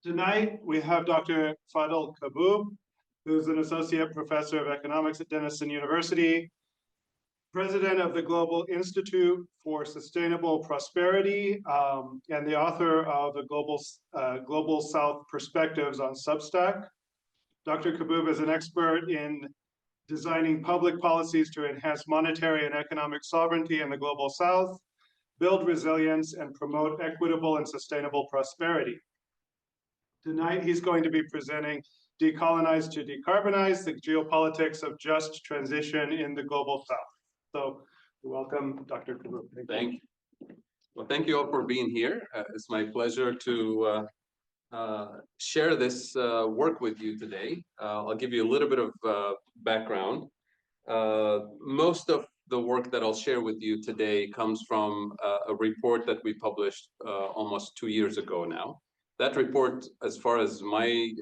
Tonight, we have Dr. Fadhel Kaboub, who's an associate professor of economics at Denison University, president of the Global Institute for Sustainable Prosperity, and the author of the Global South Perspectives on Substack. Dr. Kaboub is an expert in designing public policies to enhance monetary and economic sovereignty in the Global South, build resilience, and promote equitable and sustainable prosperity. Tonight, he's going to be presenting Decolonize to Decarbonize, the Geopolitics of Just Transition in the Global South. So welcome, Dr. Kaboub. Thank you. Well, thank you all for being here. It's my pleasure to share this work with you today. I'll give you a little bit of background. Most of the work that I'll share with you today comes from a report that we published almost 2 years ago now. That report, as far as my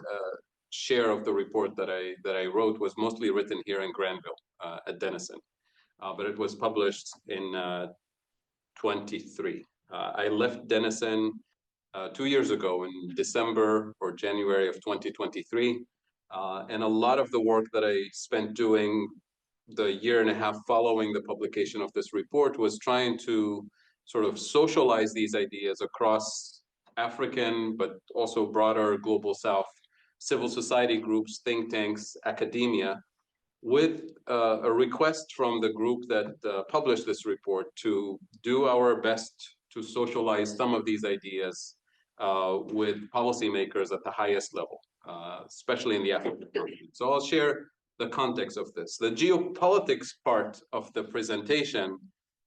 share of the report that I wrote, was mostly written here in Granville at Denison, but it was published in 23. I left Denison 2 years ago in December or January of 2023, and a lot of the work that I spent doing the year and a half following the publication of this report was trying to sort of socialize these ideas across African, but also broader Global South civil society groups, think tanks, academia, with a request from the group that published this report to do our best to socialize some of these ideas with policymakers at the highest level, especially in the African continent. So I'll share the context of this. The geopolitics part of the presentation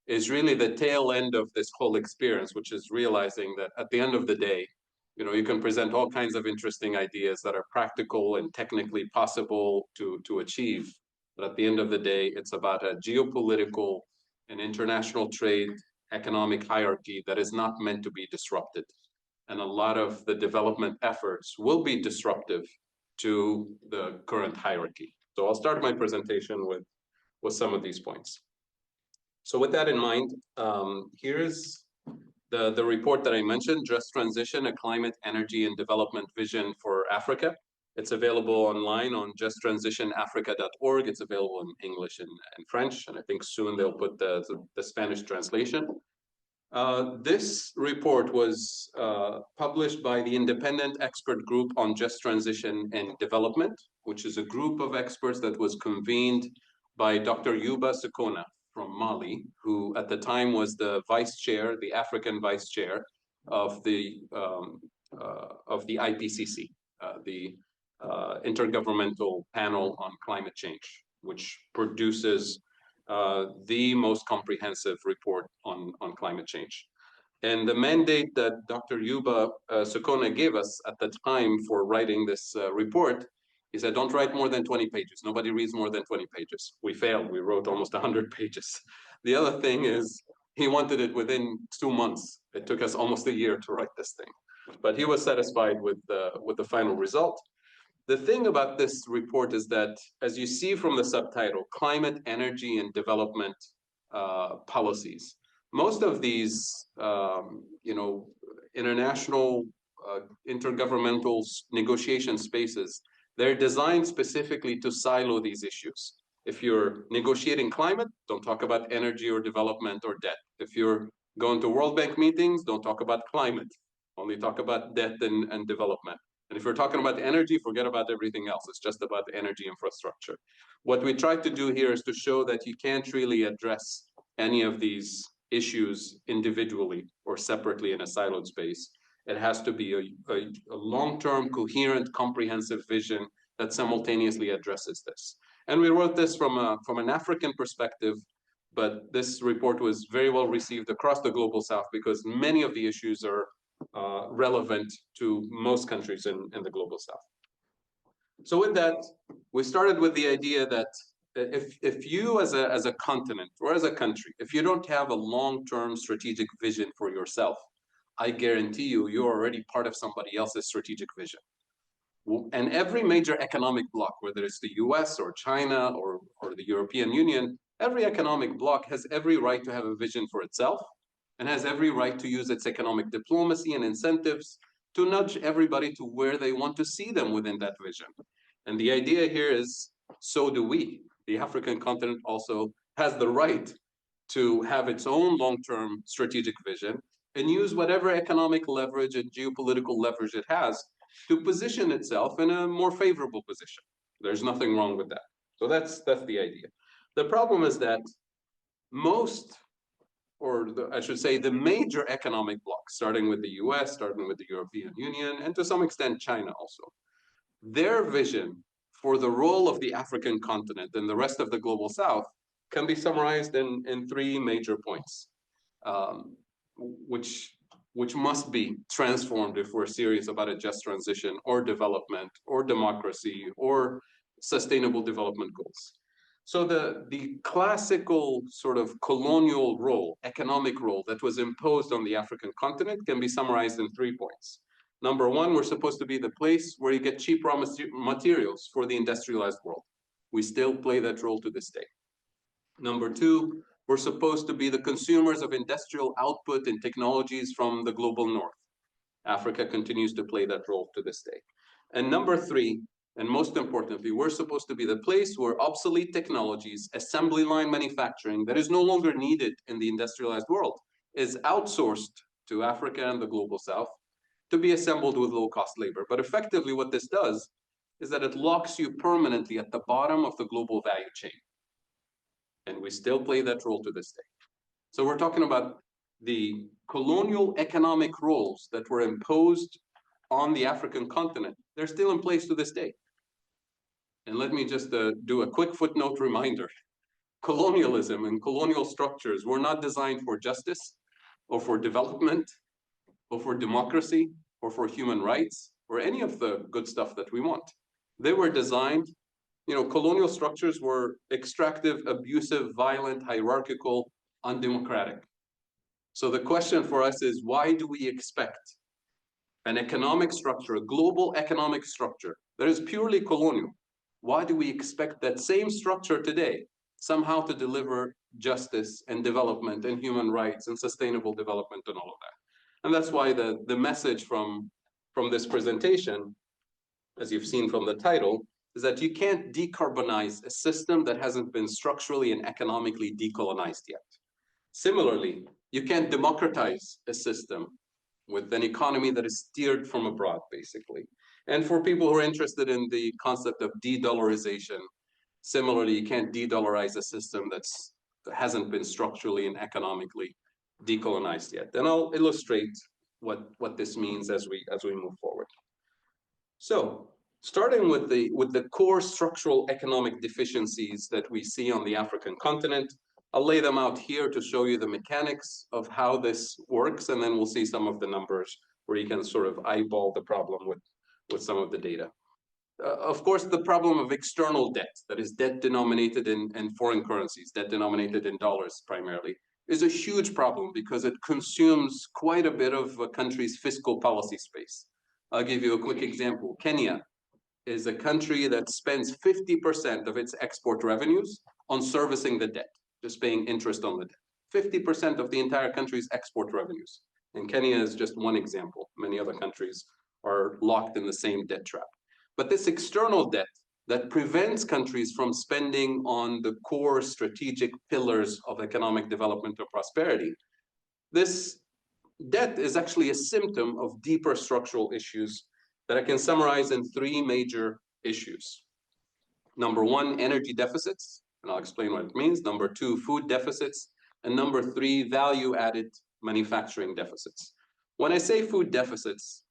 is really the tail end of this whole experience, which is realizing that at the end of the day, you can present all kinds of interesting ideas that are practical and technically possible to achieve. But at the end of the day, it's about a geopolitical and international trade economic hierarchy that is not meant to be disrupted. And a lot of the development efforts will be disruptive to the current hierarchy. So I'll start my presentation with some of these points. So with that in mind, here's the report that I mentioned, Just Transition, a Climate, Energy, and Development Vision for Africa. It's available online on justtransitionafrica.org. It's available in English and French, and I think soon they'll put the Spanish translation. This report was published by the Independent Expert Group on Just Transition and Development, which is a group of experts that was convened by Dr. Yuba Sekona from Mali, who at the time was the vice chair, the African vice chair of the IPCC, the Intergovernmental Panel on Climate Change, which produces the most comprehensive report on climate change. And the mandate that Dr. Yuba Sekona gave us at the time for writing this report, he said, don't write more than 20 pages. Nobody reads more than 20 pages. We failed. We wrote almost 100 pages. The other thing is he wanted it within 2 months. It took us almost a year to write this thing. But he was satisfied with the final result. The thing about this report is that, as you see from the subtitle, Climate, Energy, and Development Policies, most of these international intergovernmental negotiation spaces, they're designed specifically to silo these issues. If you're negotiating climate, don't talk about energy or development or debt. If you're going to World Bank meetings, don't talk about climate. Only talk about debt and development. And if you're talking about energy, forget about everything else. It's just about energy infrastructure. What we tried to do here is to show that you can't really address any of these issues individually or separately in a siloed space. It has to be a long-term, coherent, comprehensive vision that simultaneously addresses this. And we wrote this from an African perspective, but this report was very well received across the Global South because many of the issues are relevant to most countries in the Global South. So with that, we started with the idea that if you as a continent or as a country, if you don't have a long-term strategic vision for yourself, I guarantee you're already part of somebody else's strategic vision. And every major economic bloc, whether it's the US or China or the European Union, every economic bloc has every right to have a vision for itself and has every right to use its economic diplomacy and incentives to nudge everybody to where they want to see them within that vision. And the idea here is, so do we. The African continent also has the right to have its own long-term strategic vision and use whatever economic leverage and geopolitical leverage it has to position itself in a more favorable position. There's nothing wrong with that. So that's the idea. The problem is that most, I should say, the major economic blocs, starting with the US, starting with the European Union, and to some extent China also, their vision for the role of the African continent and the rest of the global South can be summarized in three major points, which must be transformed if we're serious about a just transition or development or democracy or sustainable development goals. So the classical sort of colonial role, economic role that was imposed on the African continent can be summarized in 3 points. Number one, we're supposed to be the place where you get cheap raw materials for the industrialized world. We still play that role to this day. Number two, we're supposed to be the consumers of industrial output and technologies from the global north. Africa continues to play that role to this day. And number three, and most importantly, we're supposed to be the place where obsolete technologies, assembly line manufacturing that is no longer needed in the industrialized world is outsourced to Africa and the global South to be assembled with low-cost labor. But effectively what this does is that it locks you permanently at the bottom of the global value chain. And we still play that role to this day. So we're talking about the colonial economic roles that were imposed on the African continent. They're still in place to this day. And let me just do a quick footnote reminder. Colonialism and colonial structures were not designed for justice or for development or for democracy or for human rights or any of the good stuff that we want. They were designed, colonial structures were extractive, abusive, violent, hierarchical, undemocratic. So the question for us is, why do we expect an economic structure, a global economic structure that is purely colonial? Why do we expect that same structure today somehow to deliver justice and development and human rights and sustainable development and all of that? And that's why the message from this presentation, as you've seen from the title, is that you can't decarbonize a system that hasn't been structurally and economically decolonized yet. Similarly, you can't democratize a system with an economy that is steered from abroad, basically. And for people who are interested in the concept of de-dollarization, similarly, you can't de-dollarize a system that hasn't been structurally and economically decolonized yet. And I'll illustrate what this means as we move forward. So, starting with the core structural economic deficiencies that we see on the African continent, I'll lay them out here to show you the mechanics of how this works, and then we'll see some of the numbers where you can sort of eyeball the problem with some of the data. Of course, the problem of external debt, that is debt denominated in foreign currencies, debt denominated in dollars primarily, is a huge problem because it consumes quite a bit of a country's fiscal policy space. I'll give you a quick example. Kenya is a country that spends 50% of its export revenues on servicing the debt, just paying interest on the debt. 50% of the entire country's export revenues. And Kenya is just one example. Many other countries are locked in the same debt trap. But this external debt that prevents countries from spending on the core strategic pillars of economic development or prosperity, this debt is actually a symptom of deeper structural issues that I can summarize in 3 major issues. Number 1, energy deficits, and I'll explain what it means. Number 2, food deficits. And number 3, value-added manufacturing deficits. When I say food deficits,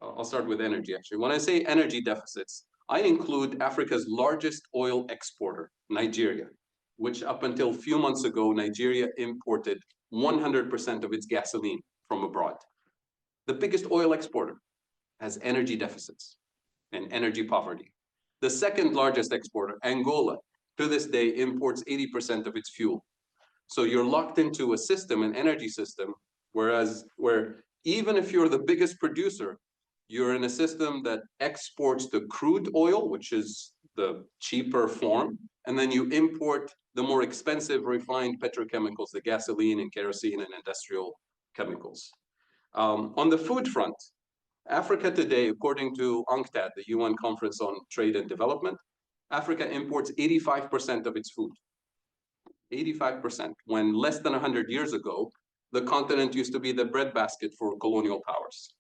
I'll start with energy actually. When I say energy deficits, I include Africa's largest oil exporter, Nigeria, which up until a few months ago, Nigeria imported 100% of its gasoline from abroad. The biggest oil exporter has energy deficits and energy poverty. The second largest exporter, Angola, to this day imports 80% of its fuel. So you're locked into a system, an energy system, where even if you're the biggest producer, you're in a system that exports the crude oil, which is the cheaper form, and then you import the more expensive refined petrochemicals, the gasoline and kerosene and industrial chemicals. On the food front, Africa today, according to UNCTAD, the UN Conference on Trade and Development, Africa imports 85% of its food. 85%, when less than 100 years ago, the continent used to be the breadbasket for colonial powers.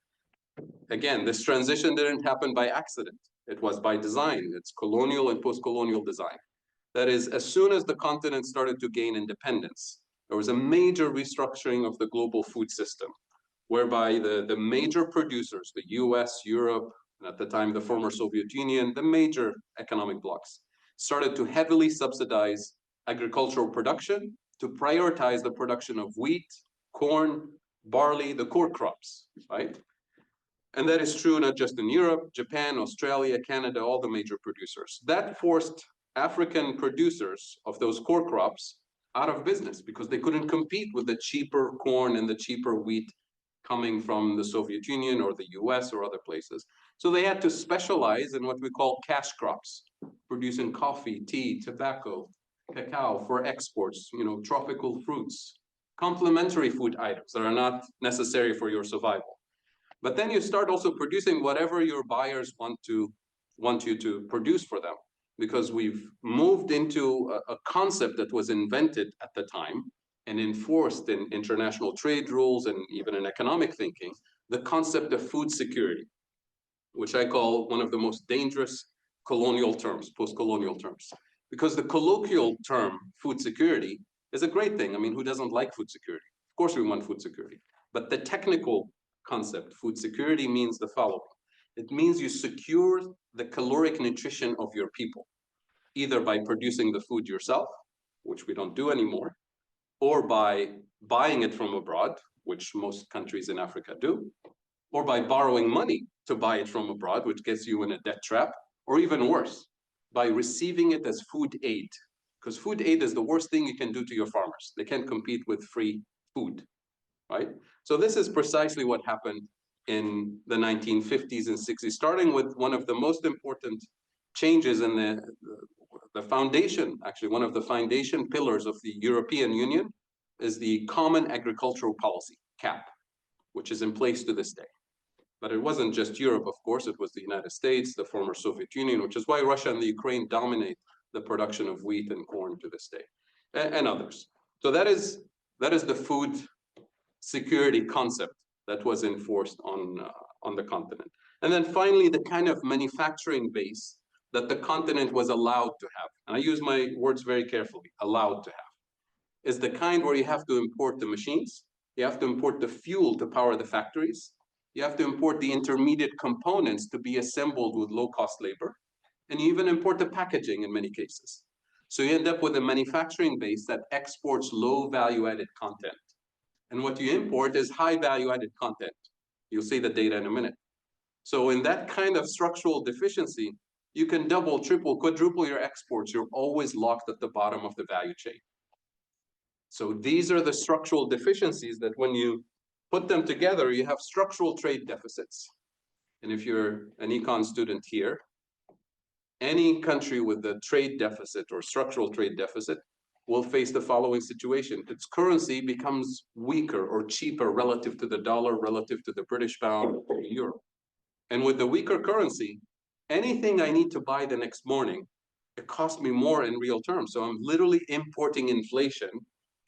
Again, this transition didn't happen by accident. It was by design. It's colonial and post-colonial design. That is, as soon as the continent started to gain independence, there was a major restructuring of the global food system, whereby the major producers, the US, Europe, and at the time the former Soviet Union, the major economic blocs, started to heavily subsidize agricultural production to prioritize the production of wheat, corn, barley, the core crops, right? And that is true not just in Europe, Japan, Australia, Canada, all the major producers. That forced African producers of those core crops out of business because they couldn't compete with the cheaper corn and the cheaper wheat coming from the Soviet Union or the US or other places. So they had to specialize in what we call cash crops, producing coffee, tea, tobacco, cacao for exports, tropical fruits, complementary food items that are not necessary for your survival. But then you start also producing whatever your buyers want you to produce for them, because we've moved into a concept that was invented at the time and enforced in international trade rules and even in economic thinking, the concept of food security, which I call one of the most dangerous colonial terms, post-colonial terms. Because the colloquial term, food security, is a great thing. I mean, who doesn't like food security? Of course we want food security. But the technical concept, food security, means the following. It means you secure the caloric nutrition of your people, either by producing the food yourself, which we don't do anymore, or by buying it from abroad, which most countries in Africa do, or by borrowing money to buy it from abroad, which gets you in a debt trap, or even worse, by receiving it as food aid. Because food aid is the worst thing you can do to your farmers. They can't compete with free food, right? So this is precisely what happened in the 1950s and 60s, starting with one of the most important changes in the foundation, actually one of the foundation pillars of the European Union is the Common Agricultural Policy, CAP, which is in place to this day. But it wasn't just Europe, of course, it was the United States, the former Soviet Union, which is why Russia and the Ukraine dominate the production of wheat and corn to this day, and others. So that is the food security concept that was enforced on the continent. And then finally, the kind of manufacturing base that the continent was allowed to have, and I use my words very carefully, allowed to have, is the kind where you have to import the machines, you have to import the fuel to power the factories, you have to import the intermediate components to be assembled with low-cost labor, and you even import the packaging in many cases. So you end up with a manufacturing base that exports low value-added content. And what you import is high value-added content. You'll see the data in a minute. So in that kind of structural deficiency, you can double, triple, quadruple your exports. You're always locked at the bottom of the value chain. So these are the structural deficiencies that when you put them together, you have structural trade deficits. And if you're an econ student here, any country with a trade deficit or structural trade deficit will face the following situation. Its currency becomes weaker or cheaper relative to the dollar, relative to the British pound, or the euro. And with the weaker currency, anything I need to buy the next morning, it costs me more in real terms. So I'm literally importing inflation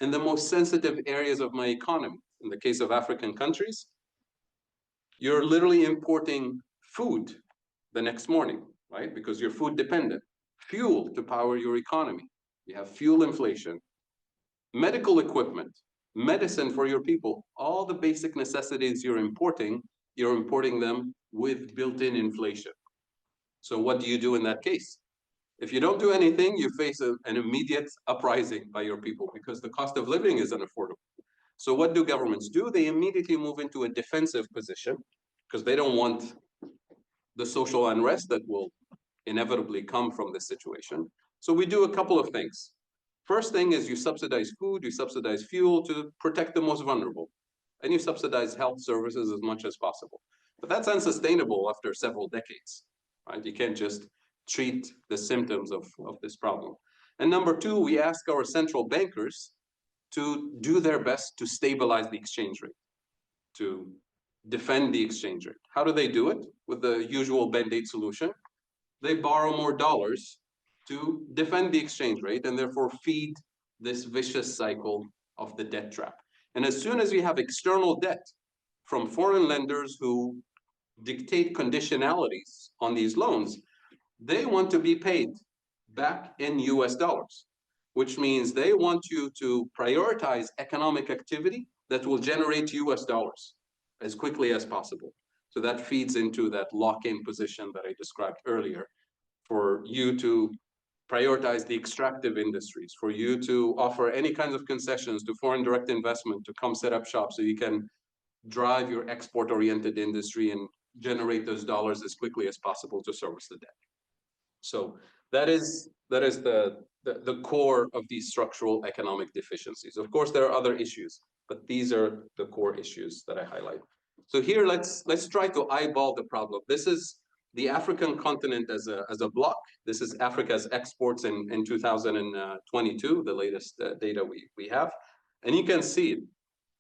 in the most sensitive areas of my economy. In the case of African countries, you're literally importing food the next morning, right? Because you're food dependent. Fuel to power your economy. You have fuel inflation, medical equipment, medicine for your people, all the basic necessities you're importing them with built-in inflation. So what do you do in that case? If you don't do anything, you face an immediate uprising by your people because the cost of living is unaffordable. So what do governments do? They immediately move into a defensive position because they don't want the social unrest that will inevitably come from this situation. So we do a couple of things. First thing is you subsidize food, you subsidize fuel to protect the most vulnerable, and you subsidize health services as much as possible. But that's unsustainable after several decades, right? You can't just treat the symptoms of this problem. And number two, we ask our central bankers to do their best to stabilize the exchange rate, to defend the exchange rate. How do they do it? With the usual band-aid solution. They borrow more dollars to defend the exchange rate and therefore feed this vicious cycle of the debt trap. And as soon as we have external debt from foreign lenders who dictate conditionalities on these loans, they want to be paid back in US dollars, which means they want you to prioritize economic activity that will generate US dollars as quickly as possible. So that feeds into that lock-in position that I described earlier, for you to prioritize the extractive industries, for you to offer any kinds of concessions to foreign direct investment to come set up shop so you can drive your export-oriented industry and generate those dollars as quickly as possible to service the debt. So that is the core of these structural economic deficiencies. Of course, there are other issues, but these are the core issues that I highlight. So here, let's try to eyeball the problem. This is the African continent as a block. This is Africa's exports in 2022, the latest data we have. And you can see it.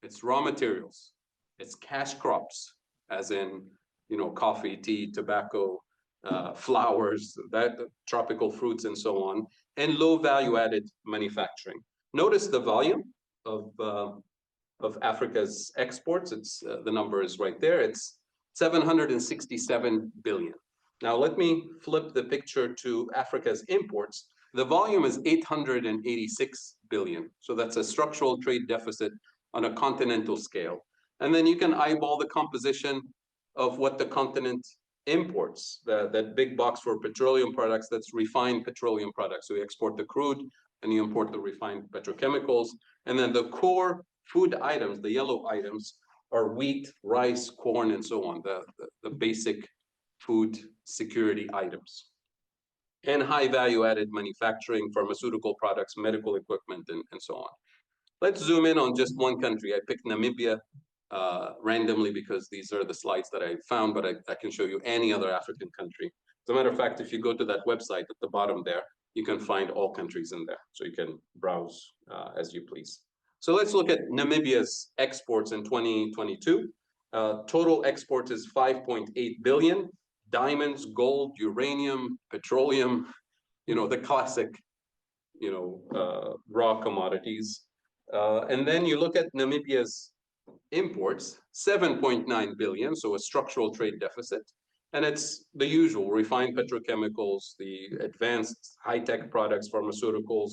It's raw materials. It's cash crops, as in, you know, coffee, tea, tobacco, flowers, tropical fruits, and so on, and low value-added manufacturing. Notice the volume of Africa's exports. It's the number is right there. It's 767 billion. Now let me flip the picture to Africa's imports. The volume is 886 billion. So that's a structural trade deficit on a continental scale. And then you can eyeball the composition of what the continent imports, that big box for petroleum products, that's refined petroleum products. So you export the crude and you import the refined petrochemicals. And then the core food items, the yellow items, are wheat, rice, corn, and so on, the basic food security items. And high value added manufacturing, pharmaceutical products, medical equipment, and so on. Let's zoom in on just one country. I picked Namibia randomly because these are the slides that I found, but I can show you any other African country. As a matter of fact, if you go to that website at the bottom there, you can find all countries in there. So you can browse as you please. So let's look at Namibia's exports in 2022. Total exports is 5.8 billion. Diamonds, gold, uranium, petroleum, you know, the classic, you know, raw commodities. And then you look at Namibia's imports, 7.9 billion, so a structural trade deficit. And it's the usual, refined petrochemicals, the advanced high-tech products, pharmaceuticals,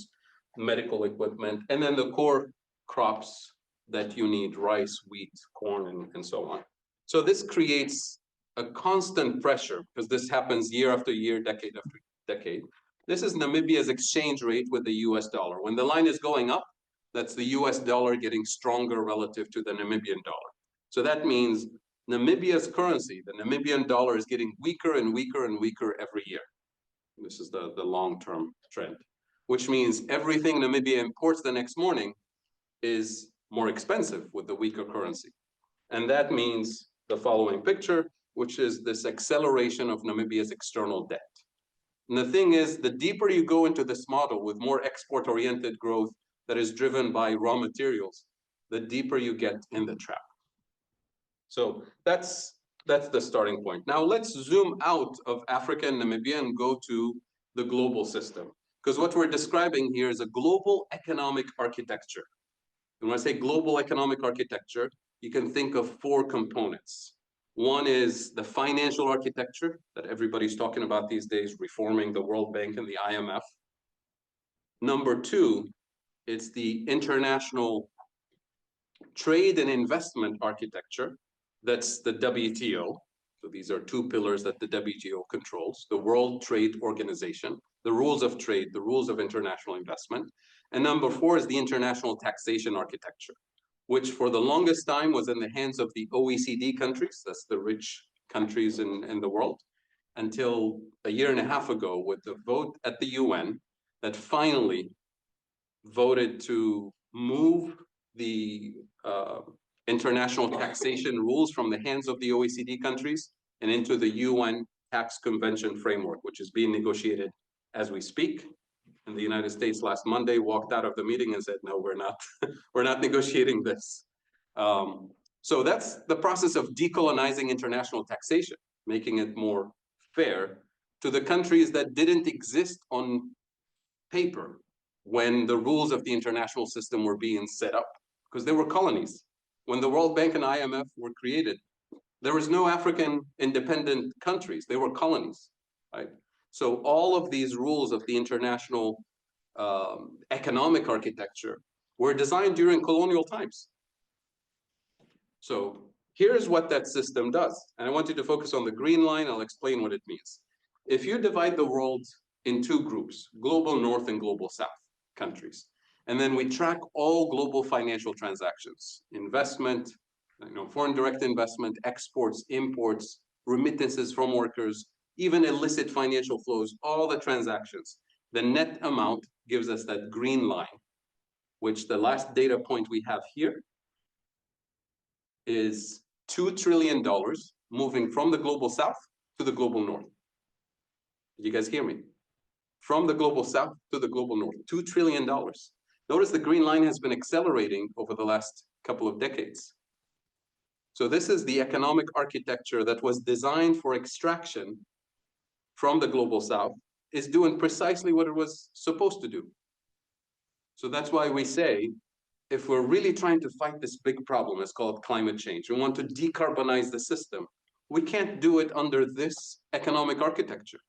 medical equipment, and then the core crops that you need, rice, wheat, corn, and so on. So this creates a constant pressure, because this happens year after year, decade after decade. This is Namibia's exchange rate with the US dollar. When the line is going up, that's the US dollar getting stronger relative to the Namibian dollar. So that means Namibia's currency, the Namibian dollar, is getting weaker and weaker and weaker every year. This is the long-term trend, which means everything Namibia imports the next morning is more expensive with the weaker currency. And that means the following picture, which is this acceleration of Namibia's external debt. And the thing is, the deeper you go into this model with more export-oriented growth that is driven by raw materials, the deeper you get in the trap. So that's the starting point. Now let's zoom out of Africa and Namibia and go to the global system. Because what we're describing here is a global economic architecture. And when I say global economic architecture, you can think of four components. One is the financial architecture that everybody's talking about these days, reforming the World Bank and the IMF. Number two, it's the international trade and investment architecture. That's the WTO. So these are two pillars that the WTO controls: the World Trade Organization, the rules of trade, the rules of international investment. And number four is the international taxation architecture, which for the longest time was in the hands of the OECD countries, that's the rich countries in the world, until a year and a half ago with the vote at the UN that finally voted to move the international taxation rules from the hands of the OECD countries and into the UN tax convention framework, which is being negotiated as we speak. And the United States last Monday walked out of the meeting and said, no, we're not negotiating this. So that's the process of decolonizing international taxation, making it more fair to the countries that didn't exist on paper when the rules of the international system were being set up, because they were colonies. When the World Bank and IMF were created, there was no African independent countries. They were colonies, right? So all of these rules of the international economic architecture were designed during colonial times. So here's what that system does. And I want you to focus on the green line. I'll explain what it means. If you divide the world in two groups, global north and global south countries, and then we track all global financial transactions, investment, foreign direct investment, exports, imports, remittances from workers, even illicit financial flows, all the transactions, the net amount gives us that green line, which the last data point we have here is $2 trillion moving from the global south to the global north. Did you guys hear me? From the global south to the global north, $2 trillion. Notice the green line has been accelerating over the last couple of decades. So this is the economic architecture that was designed for extraction from the global south, is doing precisely what it was supposed to do. So that's why we say, if we're really trying to fight this big problem, it's called climate change, we want to decarbonize the system, we can't do it under this economic architecture.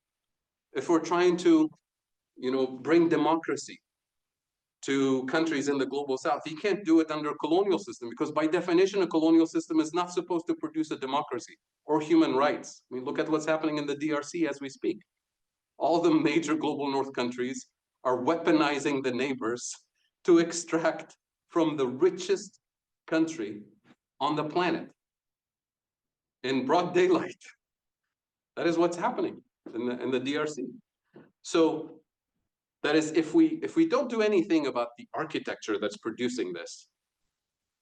If we're trying to, bring democracy to countries in the global south, you can't do it under a colonial system, because by definition, a colonial system is not supposed to produce a democracy or human rights. I mean, look at what's happening in the DRC as we speak. All the major global north countries are weaponizing the neighbors to extract from the richest country on the planet in broad daylight. That is what's happening in the DRC. So that is, if we don't do anything about the architecture that's producing this,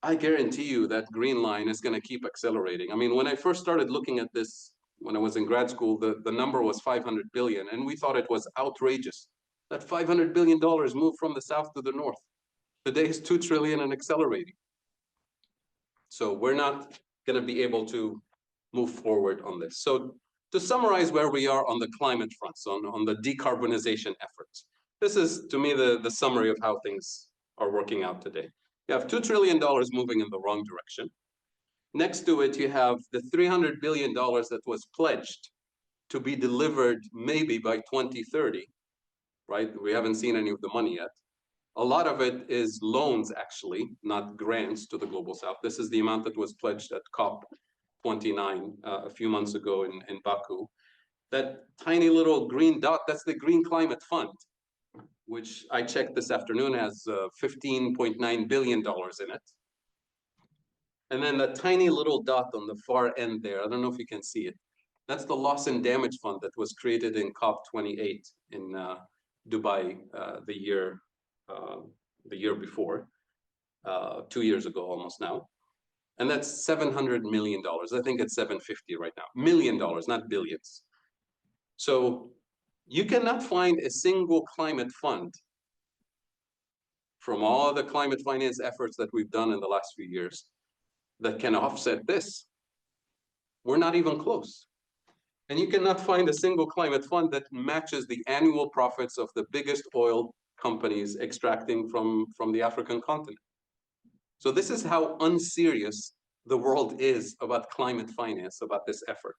I guarantee you that green line is going to keep accelerating. I mean, when I first started looking at this, when I was in grad school, the number was 500 billion, and we thought it was outrageous that $500 billion moved from the south to the north. Today is 2 trillion and accelerating. So we're not going to be able to move forward on this. So to summarize where we are on the climate front, so on the decarbonization efforts, this is, to me, the summary of how things are working out today. You have $2 trillion moving in the wrong direction. Next to it, you have the $300 billion that was pledged to be delivered maybe by 2030, right? We haven't seen any of the money yet. A lot of it is loans, actually, not grants to the global south. This is the amount that was pledged at COP29 a few months ago in Baku. That tiny little green dot, that's the Green Climate Fund, which I checked this afternoon has $15.9 billion in it. And then the tiny little dot on the far end there, I don't know if you can see it, that's the Loss and Damage Fund that was created in COP28 in Dubai the year before, 2 years ago almost now. And that's $700 million. I think it's 750 right now. $1 million, not billions. So you cannot find a single climate fund from all the climate finance efforts that we've done in the last few years that can offset this. We're not even close. And you cannot find a single climate fund that matches the annual profits of the biggest oil companies extracting from the African continent. So this is how unserious the world is about climate finance, about this effort.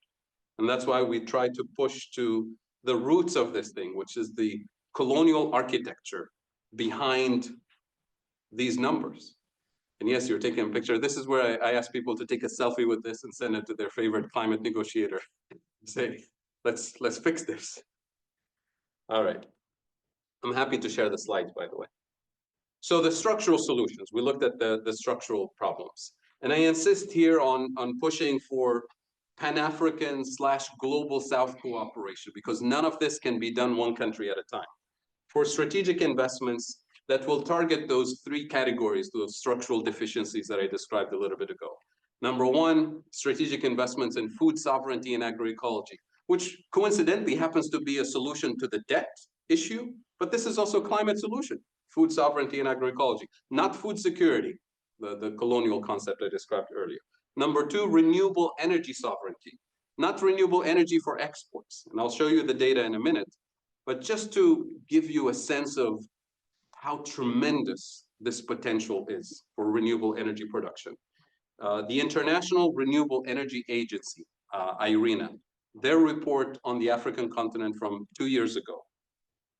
And that's why we try to push to the roots of this thing, which is the colonial architecture behind these numbers. And yes, you're taking a picture. This is where I ask people to take a selfie with this and send it to their favorite climate negotiator. Say, let's fix this. All right. I'm happy to share the slides, by the way. So the structural solutions, we looked at the structural problems. And I insist here on pushing for Pan-African / Global South cooperation, because none of this can be done one country at a time. For strategic investments that will target those three categories, those structural deficiencies that I described a little bit ago. Number one, strategic investments in food sovereignty and agroecology, which coincidentally happens to be a solution to the debt issue, but this is also a climate solution, food sovereignty and agroecology, not food security, the colonial concept I described earlier. Number two, renewable energy sovereignty, not renewable energy for exports. And I'll show you the data in a minute, but just to give you a sense of how tremendous this potential is for renewable energy production. The International Renewable Energy Agency, IRENA, their report on the African continent from 2 years ago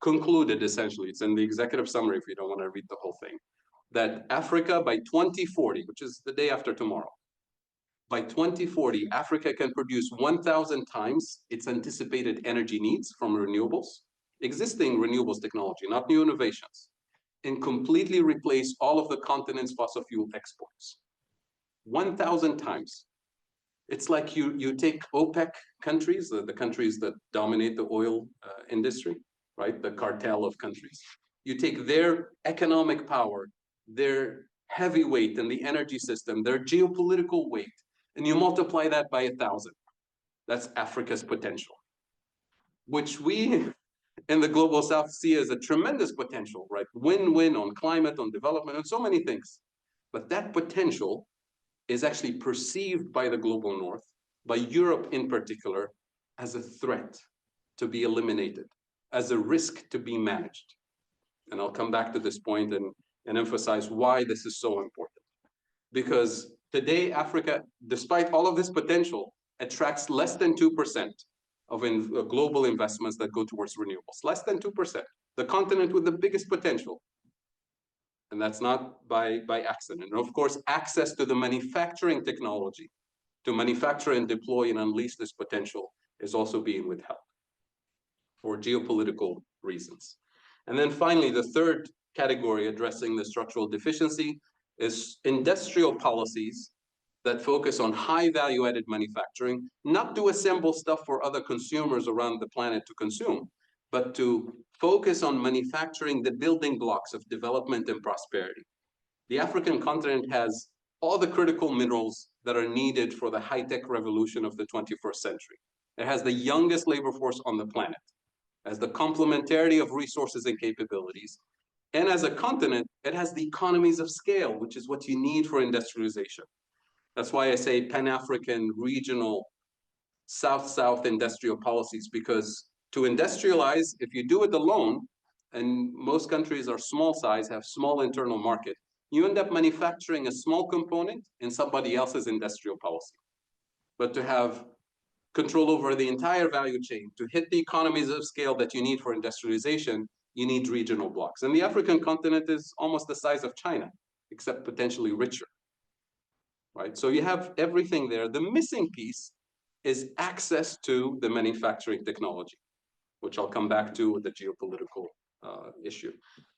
concluded, essentially, it's in the executive summary if you don't want to read the whole thing, that Africa by 2040, which is the day after tomorrow, by 2040, Africa can produce 1,000 times its anticipated energy needs from renewables, existing renewables technology, not new innovations, and completely replace all of the continent's fossil fuel exports. 1,000 times. It's like you take OPEC countries, the countries that dominate the oil industry, right? The cartel of countries. You take their economic power, their heavy weight in the energy system, their geopolitical weight, and you multiply that by 1,000. That's Africa's potential, which we in the global south see as a tremendous potential, right? Win-win on climate, on development, and so many things. But that potential is actually perceived by the global north, by Europe in particular, as a threat to be eliminated, as a risk to be managed. And I'll come back to this point and emphasize why this is so important. Because today, Africa, despite all of this potential, attracts less than 2% of global investments that go towards renewables, less than 2%. The continent with the biggest potential. And that's not by accident. And of course, access to the manufacturing technology to manufacture and deploy and unleash this potential is also being withheld for geopolitical reasons. And then finally, the third category addressing the structural deficiency is industrial policies that focus on high value-added manufacturing, not to assemble stuff for other consumers around the planet to consume, but to focus on manufacturing the building blocks of development and prosperity. The African continent has all the critical minerals that are needed for the high-tech revolution of the 21st century. It has the youngest labor force on the planet, has the complementarity of resources and capabilities, and as a continent, it has the economies of scale, which is what you need for industrialization. That's why I say Pan-African, regional, South-South industrial policies, because to industrialize, if you do it alone, and most countries are small size, have small internal market, you end up manufacturing a small component in somebody else's industrial policy. But to have control over the entire value chain, to hit the economies of scale that you need for industrialization, you need regional blocks. And the African continent is almost the size of China, except potentially richer, right? So you have everything there. The missing piece is access to the manufacturing technology, which I'll come back to with the geopolitical issue.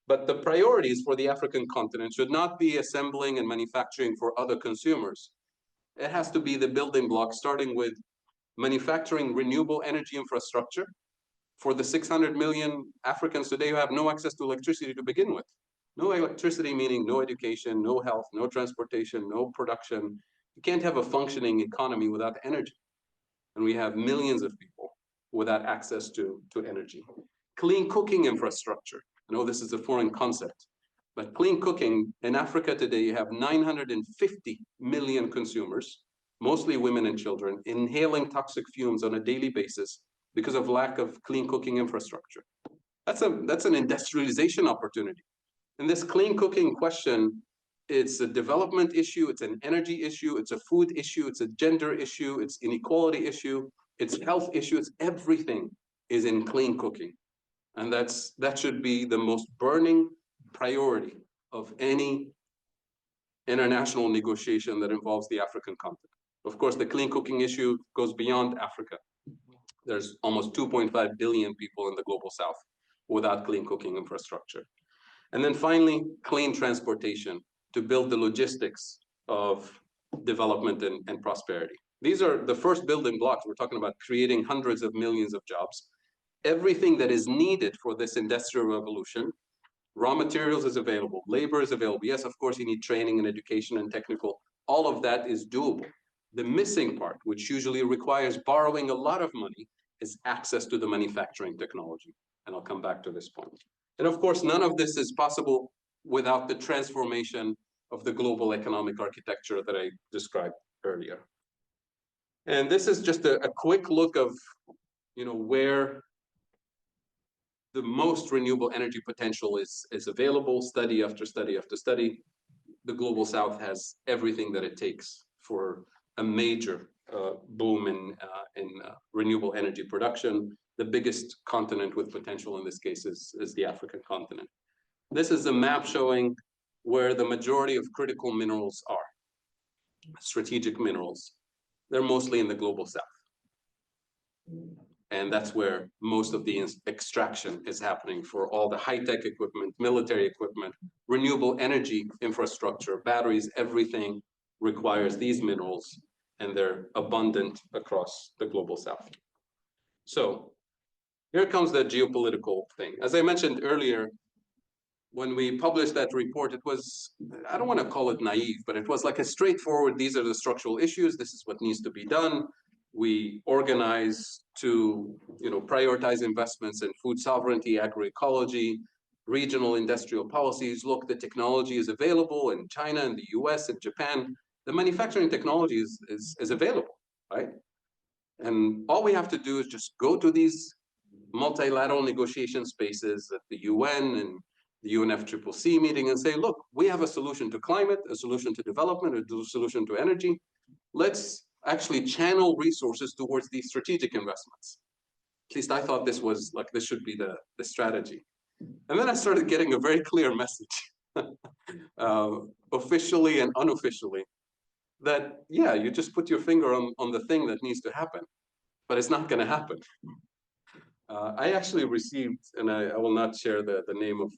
But the priorities for the African continent should not be assembling and manufacturing for other consumers. It has to be the building block, starting with manufacturing renewable energy infrastructure for the 600 million Africans today who have no access to electricity to begin with. No electricity meaning no education, no health, no transportation, no production. You can't have a functioning economy without energy. And we have millions of people without access to energy. Clean cooking infrastructure. I know this is a foreign concept, but clean cooking in Africa today, you have 950 million consumers, mostly women and children, inhaling toxic fumes on a daily basis because of lack of clean cooking infrastructure. That's an industrialization opportunity. And this clean cooking question, it's a development issue, it's an energy issue, it's a food issue, it's a gender issue, it's inequality issue, it's health issue, it's everything is in clean cooking. And that should be the most burning priority of any international negotiation that involves the African continent. Of course, the clean cooking issue goes beyond Africa. There's almost 2.5 billion people in the global south without clean cooking infrastructure. And then finally, clean transportation to build the logistics of development and prosperity. These are the first building blocks. We're talking about creating hundreds of millions of jobs. Everything that is needed for this industrial revolution, raw materials is available, labor is available. Yes, of course, you need training and education and technical. All of that is doable. The missing part, which usually requires borrowing a lot of money, is access to the manufacturing technology. And I'll come back to this point. And of course, none of this is possible without the transformation of the global economic architecture that I described earlier. And this is just a quick look of, where the most renewable energy potential is available, study after study after study. The Global South has everything that it takes for a major boom in renewable energy production. The biggest continent with potential in this case is the African continent. This is a map showing where the majority of critical minerals are, strategic minerals. They're mostly in the Global South. And that's where most of the extraction is happening for all the high-tech equipment, military equipment, renewable energy infrastructure, batteries, everything requires these minerals, and they're abundant across the Global South. So here comes the geopolitical thing. As I mentioned earlier, when we published that report, it was, I don't want to call it naive, but it was like a straightforward, these are the structural issues, this is what needs to be done. We organize to, prioritize investments in food sovereignty, agroecology, regional industrial policies. Look, the technology is available in China, in the US, in Japan. The manufacturing technology is available, right? And all we have to do is just go to these multilateral negotiation spaces at the UN and the UNFCCC meeting and say, look, we have a solution to climate, a solution to development, a solution to energy. Let's actually channel resources towards these strategic investments. At least I thought this was like, this should be the strategy. And then I started getting a very clear message, officially and unofficially, that, yeah, you just put your finger on the thing that needs to happen, but it's not going to happen. I actually received, and I will not share the name of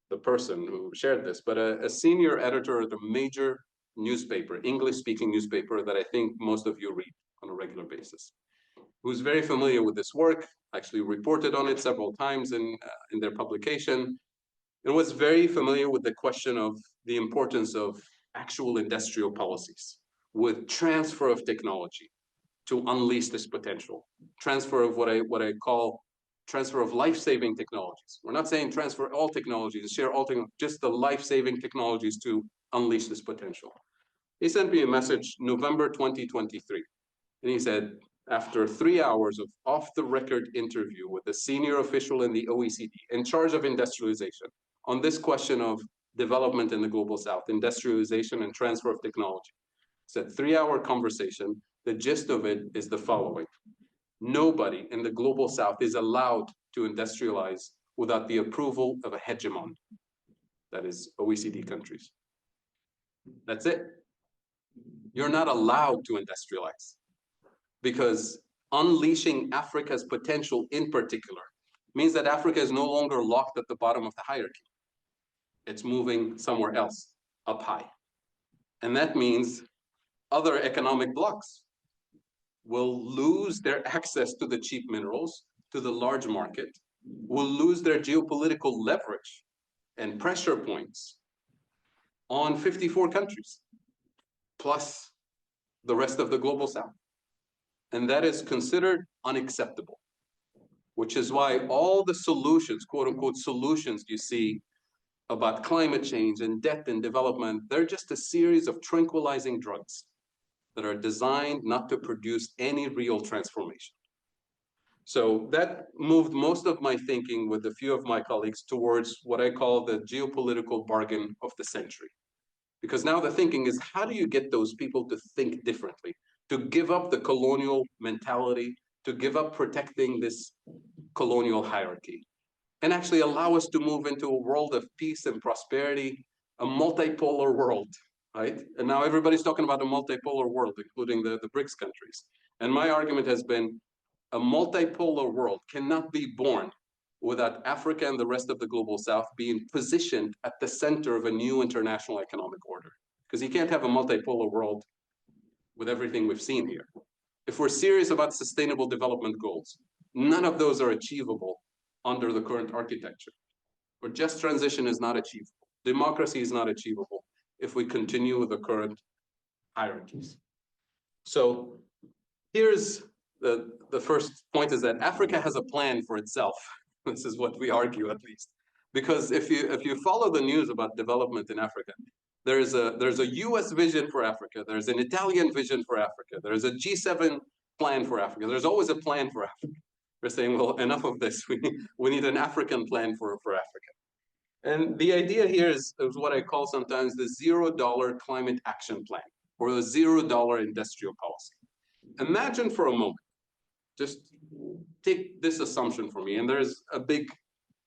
the person who shared this, but a senior editor at a major newspaper, English-speaking newspaper that I think most of you read on a regular basis, who's very familiar with this work, actually reported on it several times in their publication, and was very familiar with the question of the importance of actual industrial policies with transfer of technology to unleash this potential, transfer of what I call transfer of life-saving technologies. We're not saying transfer all technologies, share all technologies, just the life-saving technologies to unleash this potential. He sent me a message November 2023, and he said, after 3 hours of off-the-record interview with a senior official in the OECD in charge of industrialization on this question of development in the Global South, industrialization and transfer of technology, it's a 3-hour conversation. The gist of it is the following. Nobody in the Global South is allowed to industrialize without the approval of a hegemon, that is OECD countries. That's it. You're not allowed to industrialize because unleashing Africa's potential in particular means that Africa is no longer locked at the bottom of the hierarchy. It's moving somewhere else, up high. And that means other economic blocs will lose their access to the cheap minerals, to the large market, will lose their geopolitical leverage and pressure points on 54 countries, plus the rest of the Global South. And that is considered unacceptable, which is why all the solutions, quote unquote solutions you see about climate change and debt and development, they're just a series of tranquilizing drugs that are designed not to produce any real transformation. So that moved most of my thinking with a few of my colleagues towards what I call the geopolitical bargain of the century. Because now the thinking is, how do you get those people to think differently, to give up the colonial mentality, to give up protecting this colonial hierarchy, and actually allow us to move into a world of peace and prosperity, a multipolar world, right? And now everybody's talking about a multipolar world, including the BRICS countries. And my argument has been a multipolar world cannot be born without Africa and the rest of the Global South being positioned at the center of a new international economic order. Because you can't have a multipolar world with everything we've seen here. If we're serious about sustainable development goals, none of those are achievable under the current architecture. Or just transition is not achievable. Democracy is not achievable if we continue with the current hierarchies. So here's the first point, is that Africa has a plan for itself. This is what we argue, at least. Because if you follow the news about development in Africa, There's a US vision for Africa. There's an Italian vision for Africa. There's a G7 plan for Africa. There's always a plan for Africa. We're saying, well, enough of this. We need an African plan for Africa. And the idea here is what I call sometimes the $0 climate action plan or the $0 industrial policy. Imagine for a moment, just take this assumption for me, and there's a big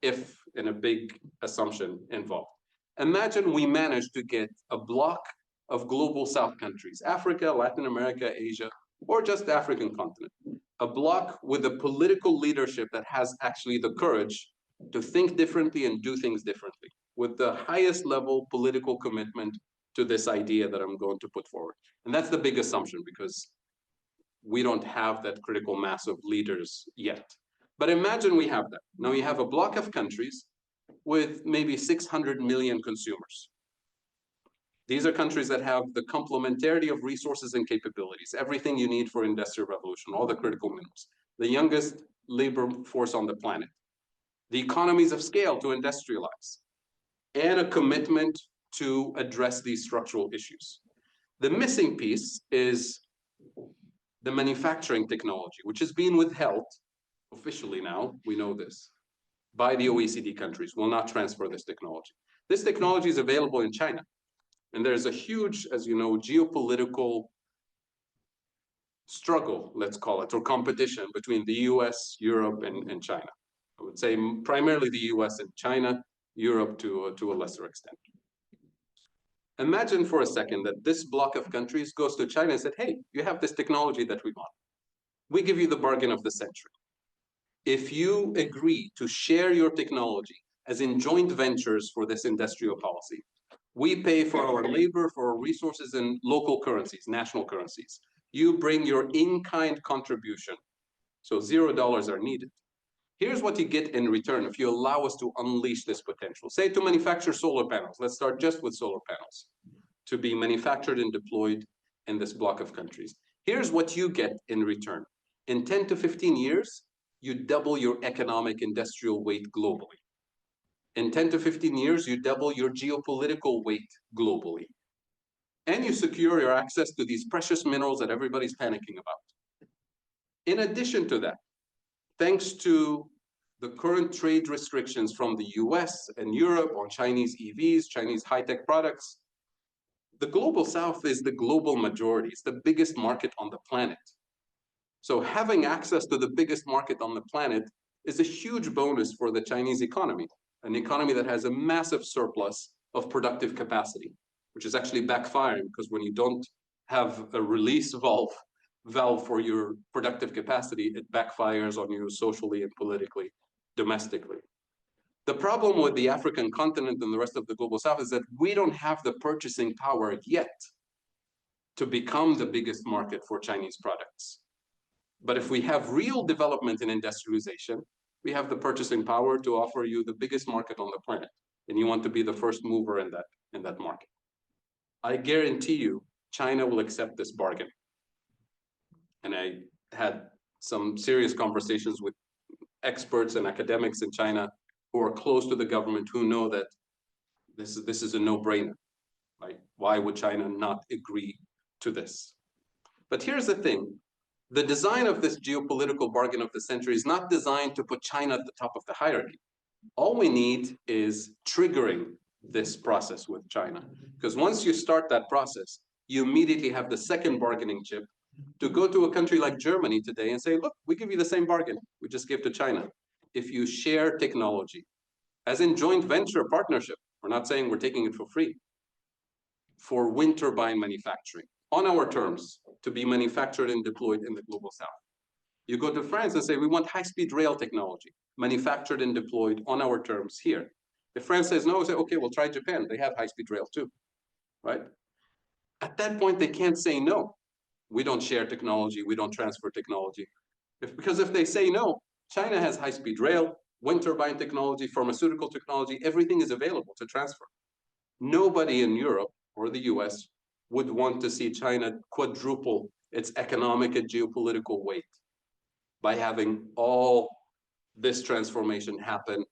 if and a big assumption involved. Imagine we managed to get a block of global South countries, Africa, Latin America, Asia, or just the African continent, a block with a political leadership that has actually the courage to think differently and do things differently, with the highest level political commitment to this idea that I'm going to put forward. And that's the big assumption, because we don't have that critical mass of leaders yet. But imagine we have that. Now you have a block of countries with maybe 600 million consumers. These are countries that have the complementarity of resources and capabilities, everything you need for industrial revolution, all the critical minerals, the youngest labor force on the planet, the economies of scale to industrialize, and a commitment to address these structural issues. The missing piece is the manufacturing technology, which is being withheld officially now, we know this, by the OECD countries, will not transfer this technology. This technology is available in China. And there's a huge, as you know, geopolitical struggle, let's call it, or competition between the US, Europe, and China. I would say primarily the US and China, Europe to a lesser extent. Imagine for a second that this block of countries goes to China and said, hey, you have this technology that we want. We give you the bargain of the century. If you agree to share your technology as in joint ventures for this industrial policy, we pay for our labor, for our resources in local currencies, national currencies. You bring your in-kind contribution, so $0 are needed. Here's what you get in return if you allow us to unleash this potential. Say to manufacture solar panels. Let's start just with solar panels to be manufactured and deployed in this block of countries. Here's what you get in return. In 10 to 15 years, you double your economic industrial weight globally. In 10 to 15 years, you double your geopolitical weight globally. And you secure your access to these precious minerals that everybody's panicking about. In addition to that, thanks to the current trade restrictions from the US and Europe on Chinese EVs, Chinese high-tech products, the global South is the global majority. It's the biggest market on the planet. So having access to the biggest market on the planet is a huge bonus for the Chinese economy, an economy that has a massive surplus of productive capacity, which is actually backfiring, because when you don't have a release valve for your productive capacity, it backfires on you socially and politically, domestically. The problem with the African continent and the rest of the global South is that we don't have the purchasing power yet to become the biggest market for Chinese products. But if we have real development in industrialization, we have the purchasing power to offer you the biggest market on the planet, and you want to be the first mover in that market. I guarantee you, China will accept this bargain. And I had some serious conversations with experts and academics in China who are close to the government, who know that this is a no-brainer, right? Why would China not agree to this? But here's the thing. The design of this geopolitical bargain of the century is not designed to put China at the top of the hierarchy. All we need is triggering this process with China. Because once you start that process, you immediately have the second bargaining chip to go to a country like Germany today and say, look, we give you the same bargain we just gave to China. If you share technology, as in joint venture partnership, we're not saying we're taking it for free, for wind turbine manufacturing, on our terms, to be manufactured and deployed in the global South. You go to France and say, we want high-speed rail technology, manufactured and deployed on our terms here. If France says no, we say, okay, we'll try Japan. They have high-speed rail too, right? At that point, they can't say no. We don't share technology, we don't transfer technology. Because if they say no, China has high-speed rail, wind turbine technology, pharmaceutical technology, everything is available to transfer. Nobody in Europe or the US would want to see China quadruple its economic and geopolitical weight by having all this transformation happen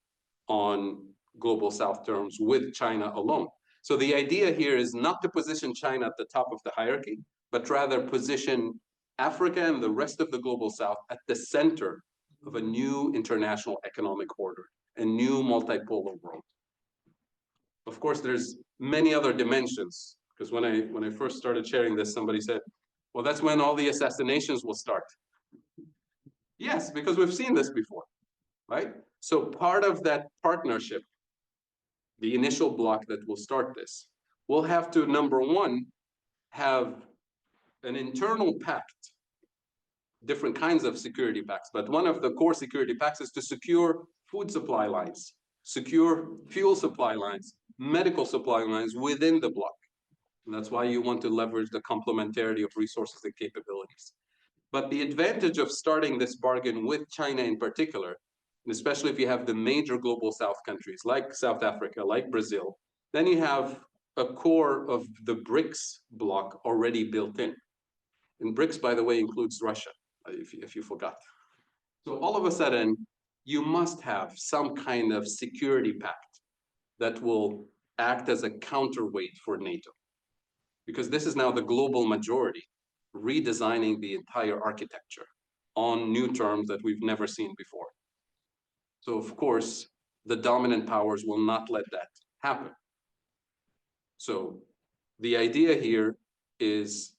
on global South terms with China alone. So the idea here is not to position China at the top of the hierarchy, but rather position Africa and the rest of the global south at the center of a new international economic order, a new multipolar world. Of course, there's many other dimensions, because when I first started sharing this, somebody said, well, that's when all the assassinations will start. Yes, because we've seen this before, right? So part of that partnership, the initial block that will start this, will have to, number one, have an internal pact, different kinds of security pacts, but one of the core security pacts is to secure food supply lines, secure fuel supply lines, medical supply lines within the bloc. And that's why you want to leverage the complementarity of resources and capabilities. But the advantage of starting this bargain with China in particular, and especially if you have the major global south countries like South Africa, like Brazil, then you have a core of the BRICS bloc already built in. And BRICS, by the way, includes Russia, if you forgot. So all of a sudden, you must have some kind of security pact that will act as a counterweight for NATO. Because this is now the global majority redesigning the entire architecture on new terms that we've never seen before. So of course, the dominant powers will not let that happen. So the idea here is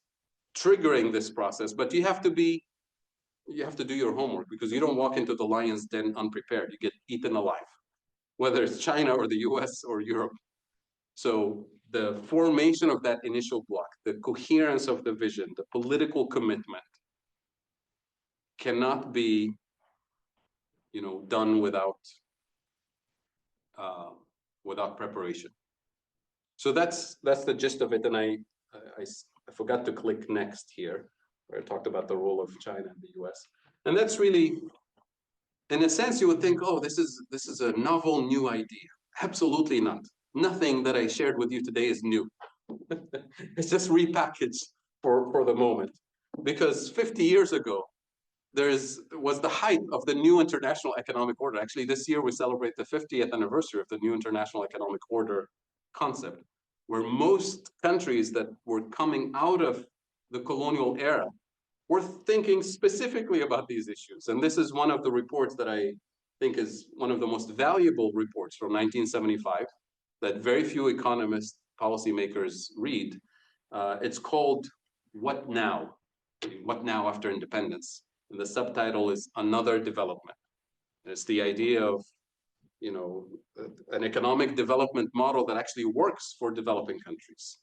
triggering this process, but you have to do your homework, because you don't walk into the lion's den unprepared. You get eaten alive, whether it's China or the US or Europe. So the formation of that initial bloc, the coherence of the vision, the political commitment cannot be, done without preparation. So that's the gist of it. And I forgot to click next here, where I talked about the role of China and the US. And that's really, in a sense, you would think, oh, this is a novel new idea. Absolutely not. Nothing that I shared with you today is new. It's just repackaged for the moment. Because 50 years ago, was the height of the new international economic order. Actually, this year we celebrate the 50th anniversary of the new international economic order concept, where most countries that were coming out of the colonial era were thinking specifically about these issues. And this is one of the reports that I think is one of the most valuable reports from 1975 that very few economists, policymakers read. It's called What Now? What Now After Independence? And the subtitle is Another Development. And it's the idea of, an economic development model that actually works for developing countries.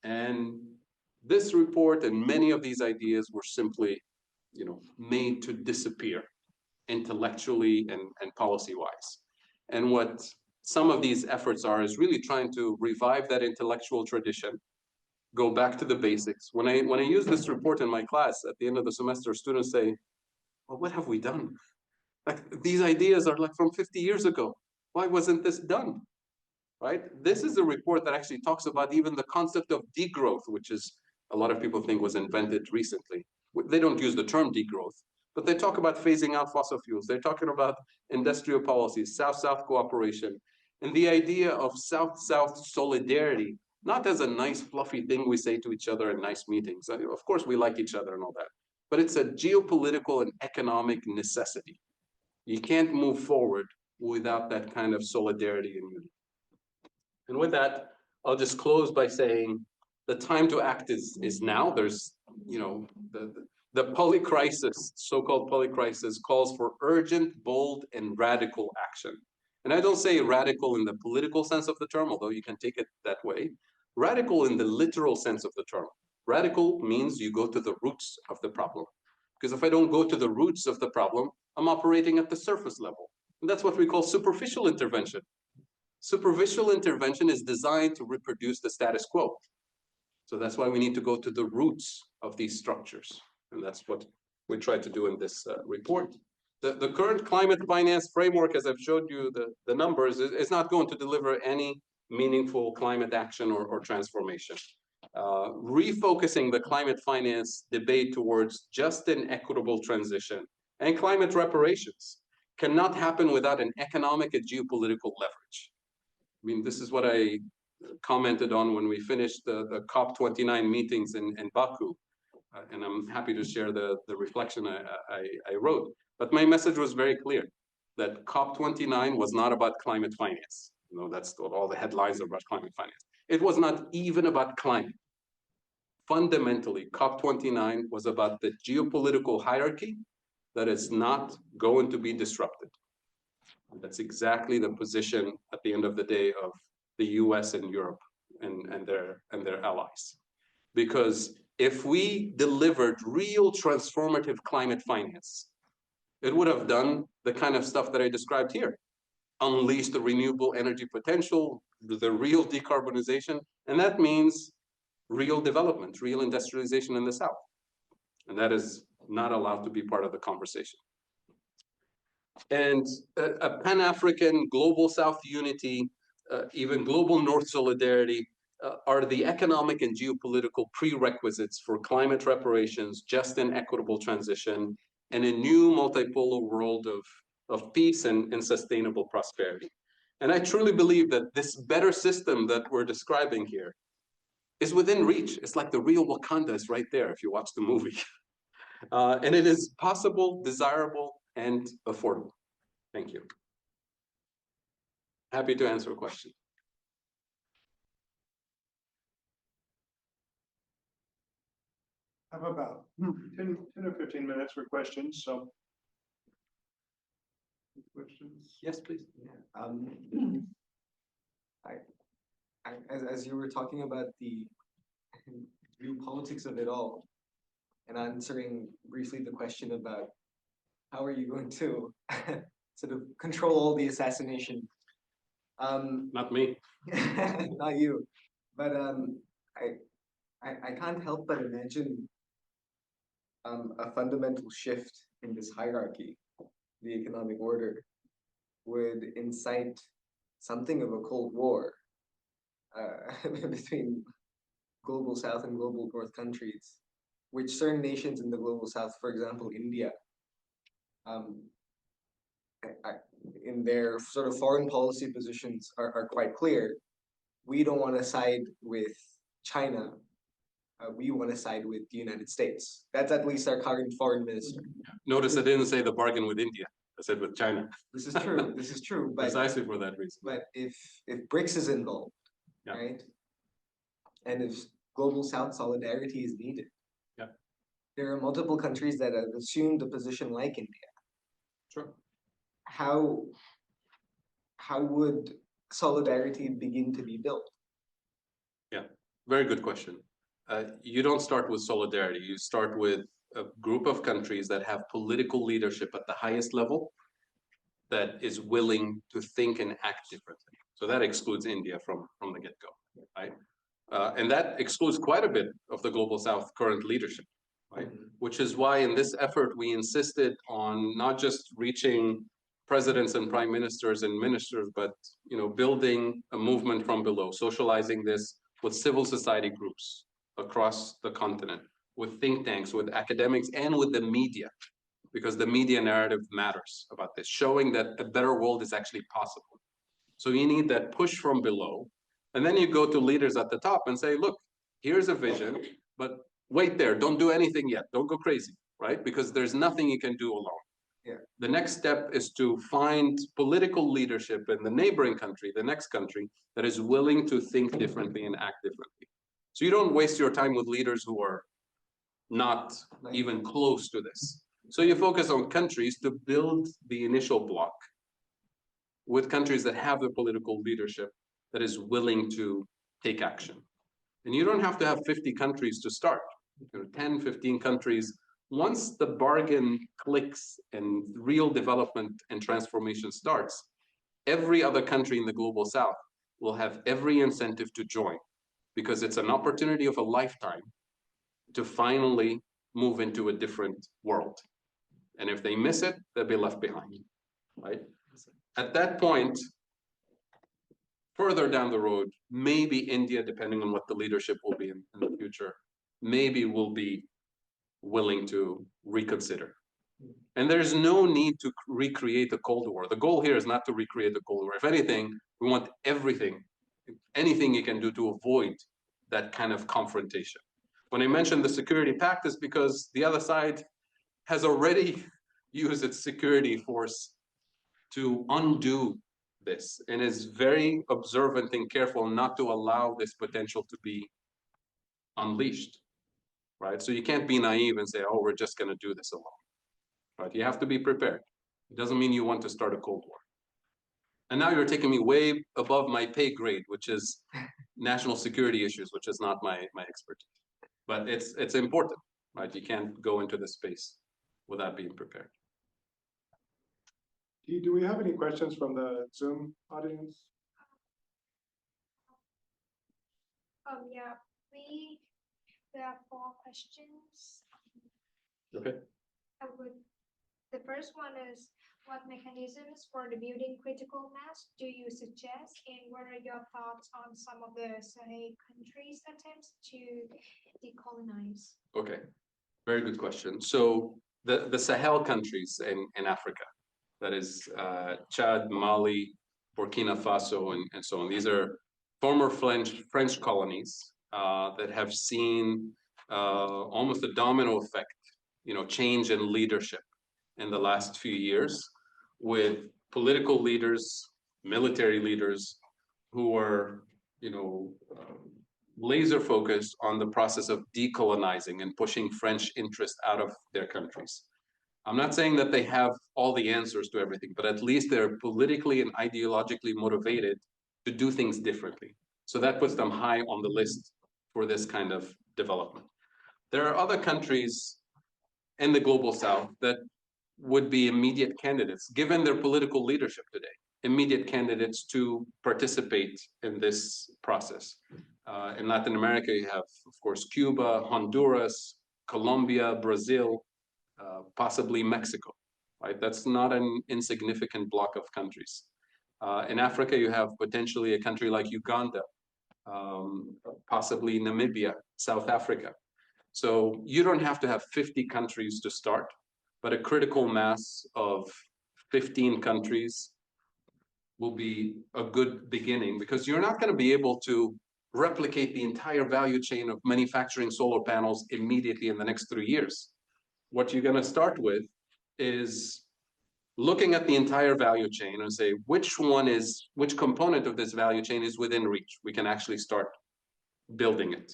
And this report and many of these ideas were simply, made to disappear intellectually and policy-wise. And what some of these efforts are is really trying to revive that intellectual tradition, go back to the basics. When I use this report in my class at the end of the semester, students say, well, what have we done? Like, these ideas are like from 50 years ago. Why wasn't this done? Right? This is a report that actually talks about even the concept of degrowth, which is a lot of people think was invented recently. They don't use the term degrowth, but they talk about phasing out fossil fuels. They're talking about industrial policies, South-South cooperation, and the idea of South-South solidarity, not as a nice fluffy thing we say to each other in nice meetings. I mean, of course, we like each other and all that, but it's a geopolitical and economic necessity. You can't move forward without that kind of solidarity and unity. And with that, I'll just close by saying the time to act is now. There's, the polycrisis, so-called polycrisis, calls for urgent, bold, and radical action. And I don't say radical in the political sense of the term, although you can take it that way. Radical in the literal sense of the term. Radical means you go to the roots of the problem. Because if I don't go to the roots of the problem, I'm operating at the surface level. And that's what we call superficial intervention. Superficial intervention is designed to reproduce the status quo. So that's why we need to go to the roots of these structures. And that's what we try to do in this report. The current climate finance framework, as I've showed you the numbers, is not going to deliver any meaningful climate action or transformation. Refocusing the climate finance debate towards just an equitable transition and climate reparations cannot happen without an economic and geopolitical leverage. I mean, this is what I commented on when we finished the COP29 meetings in Baku. And I'm happy to share the reflection I wrote. But my message was very clear, that COP29 was not about climate finance. That's what all the headlines are about climate finance. It was not even about climate. Fundamentally, COP29 was about the geopolitical hierarchy that is not going to be disrupted. And that's exactly the position at the end of the day of the US and Europe and their allies. Because if we delivered real transformative climate finance, it would have done the kind of stuff that I described here. Unleash the renewable energy potential, the real decarbonization, and that means real development, real industrialization in the South. And that is not allowed to be part of the conversation. And a Pan-African global South unity, even global North solidarity, are the economic and geopolitical prerequisites for climate reparations, just and equitable transition, and a new multipolar world of peace and sustainable prosperity. And I truly believe that this better system that we're describing here is within reach. It's like the real Wakanda is right there if you watch the movie. And it is possible, desirable, and affordable. Thank you. Happy to answer a question. I have about 10 or 15 minutes for questions, so. Questions? Yes, please. Yeah. As you were talking about the geopolitics of it all, and answering briefly the question about how are you going to sort of control all the assassination? Not me. Not you, but I can't help but imagine a fundamental shift in this hierarchy, the economic order, would incite something of a Cold War between global South and global North countries, which certain nations in the global South, for example, India, in their sort of foreign policy positions are quite clear. We don't want to side with China. We want to side with the United States. That's at least our current foreign minister. Notice I didn't say the bargain with India. I said with China. This is true. This is true. But, precisely for that reason. But if BRICS is involved, yeah. right, and if global South solidarity is needed, yeah, there are multiple countries that have assumed a position like India. Sure. How would solidarity begin to be built? Yeah, very good question. You don't start with solidarity. You start with a group of countries that have political leadership at the highest level that is willing to think and act differently. So that excludes India from the get-go, right? And that excludes quite a bit of the Global South current leadership, right? Mm-hmm. Which is why in this effort, we insisted on not just reaching presidents and prime ministers and ministers, but building a movement from below, socializing this with civil society groups across the continent, with think tanks, with academics, and with the media, because the media narrative matters about this, showing that a better world is actually possible. So you need that push from below, and then you go to leaders at the top and say, look, here's a vision, but wait there, don't do anything yet, don't go crazy, right? Because there's nothing you can do alone. Yeah. The next step is to find political leadership in the neighboring country, the next country, that is willing to think differently and act differently. So you don't waste your time with leaders who are not even close to this. So you focus on countries to build the initial block with countries that have the political leadership that is willing to take action. And you don't have to have 50 countries to start, 10, 15 countries. Once the bargain clicks and real development and transformation starts, every other country in the global South will have every incentive to join, because it's an opportunity of a lifetime to finally move into a different world. And if they miss it, they'll be left behind, right? At that point, further down the road, maybe India, depending on what the leadership will be in the future, maybe will be willing to reconsider. And there's no need to recreate the Cold War. The goal here is not to recreate the Cold War. If anything, we want everything anything you can do to avoid that kind of confrontation. When I mentioned the security pact, is because the other side has already used its security force to undo this, and is very observant and careful not to allow this potential to be unleashed, right? So you can't be naive and say, oh, we're just going to do this alone, right? You have to be prepared. It doesn't mean you want to start a Cold War. And now you're taking me way above my pay grade, which is national security issues, which is not my expertise. But it's important, right? You can't go into this space without being prepared. Do we have any questions from the Zoom audience? Yeah, we have 4 questions. Okay. The first one is, what mechanisms for the building critical mass do you suggest, and what are your thoughts on some of the Sahel countries' attempts to decolonize? Okay, very good question. So the Sahel countries in Africa, that is Chad, Mali, Burkina Faso, and so on. These are former French colonies that have seen almost a domino effect, change in leadership in the last few years, with political leaders, military leaders who are, laser focused on the process of decolonizing and pushing French interest out of their countries. I'm not saying that they have all the answers to everything, but at least they're politically and ideologically motivated to do things differently. So that puts them high on the list for this kind of development. There are other countries in the global south that would be immediate candidates, given their political leadership today, immediate candidates to participate in this process. In Latin America, you have, of course, Cuba, Honduras, Colombia, Brazil, possibly Mexico, right? That's not an insignificant block of countries. In Africa, you have potentially a country like Uganda, possibly Namibia, South Africa. So you don't have to have 50 countries to start, but a critical mass of 15 countries will be a good beginning, because you're not going to be able to replicate the entire value chain of manufacturing solar panels immediately in the next 3 years. What you're going to start with is looking at the entire value chain and say, which component of this value chain is within reach? We can actually start building it.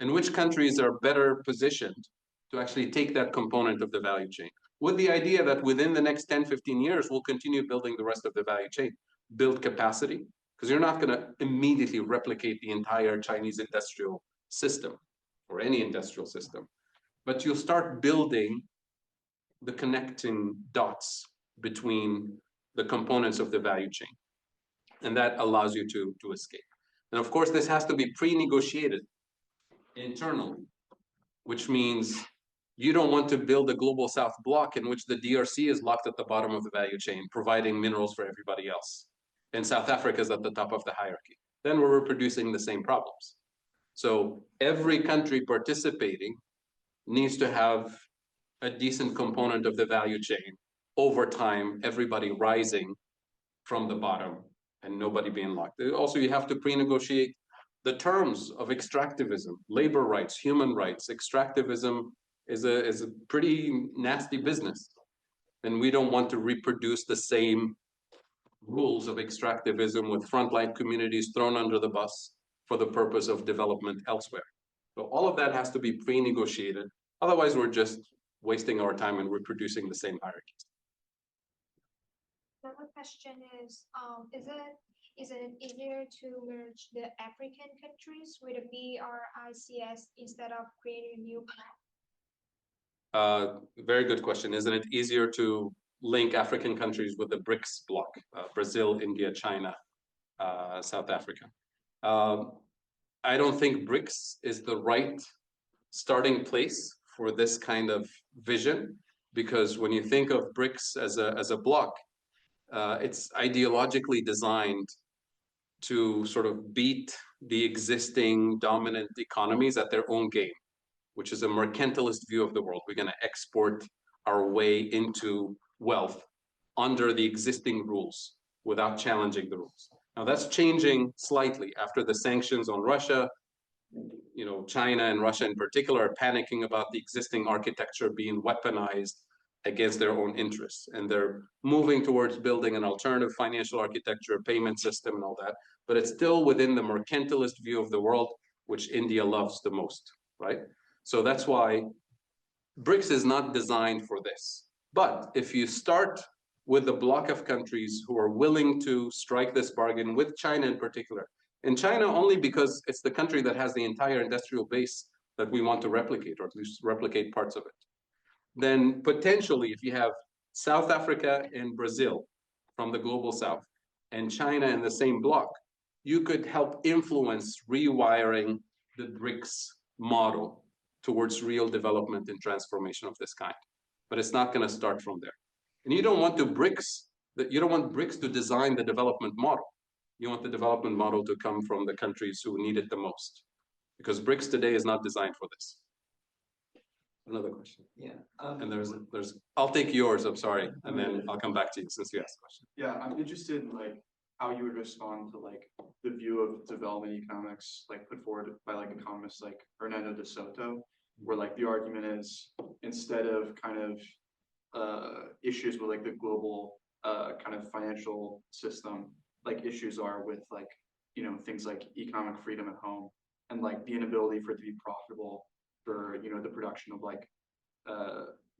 And which countries are better positioned to actually take that component of the value chain, with the idea that within the next 10, 15 years, we'll continue building the rest of the value chain, build capacity, because you're not going to immediately replicate the entire Chinese industrial system or any industrial system, but you'll start building the connecting dots between the components of the value chain. And that allows you to escape. And of course, this has to be pre-negotiated internally, which means you don't want to build a global south block in which the DRC is locked at the bottom of the value chain, providing minerals for everybody else, and South Africa is at the top of the hierarchy. Then we're reproducing the same problems. So every country participating needs to have a decent component of the value chain over time, everybody rising from the bottom and nobody being locked. Also, you have to pre-negotiate the terms of extractivism, labor rights, human rights. Extractivism is a pretty nasty business, and we don't want to reproduce the same rules of extractivism with frontline communities thrown under the bus for the purpose of development elsewhere. So all of that has to be pre-negotiated. Otherwise, we're just wasting our time and reproducing the same hierarchies. Another question is it easier to merge the African countries with a BRICS instead of creating a new bloc? Very good question. Isn't it easier to link African countries with the BRICS bloc, Brazil, India, China, South Africa? I don't think BRICS is the right starting place for this kind of vision, because when you think of BRICS as a bloc, it's ideologically designed to sort of beat the existing dominant economies at their own game, which is a mercantilist view of the world. We're going to export our way into wealth under the existing rules without challenging the rules. Now that's changing slightly after the sanctions on Russia. You know, China and Russia in particular are panicking about the existing architecture being weaponized against their own interests. And they're moving towards building an alternative financial architecture, payment system and all that. But it's still within the mercantilist view of the world, which India loves the most, right? So that's why BRICS is not designed for this. But if you start with a block of countries who are willing to strike this bargain with China in particular, and China only because it's the country that has the entire industrial base that we want to replicate, or at least replicate parts of it, then potentially if you have South Africa and Brazil from the global South and China in the same block, you could help influence rewiring the BRICS model towards real development and transformation of this kind. But it's not going to start from there. And you don't want BRICS to design the development model. You want the development model to come from the countries who need it the most, because BRICS today is not designed for this. Another question. Yeah. And there's, I'll take yours, I'm sorry, and then I'll come back to you since you asked the question. Yeah, I'm interested in like how you would respond to like the view of development economics like put forward by like economists like Hernando de Soto, where like the argument is instead of kind of issues with like the global kind of financial system, like issues are with like, you know, things like economic freedom at home and like the inability for it to be profitable for, you know, the production of like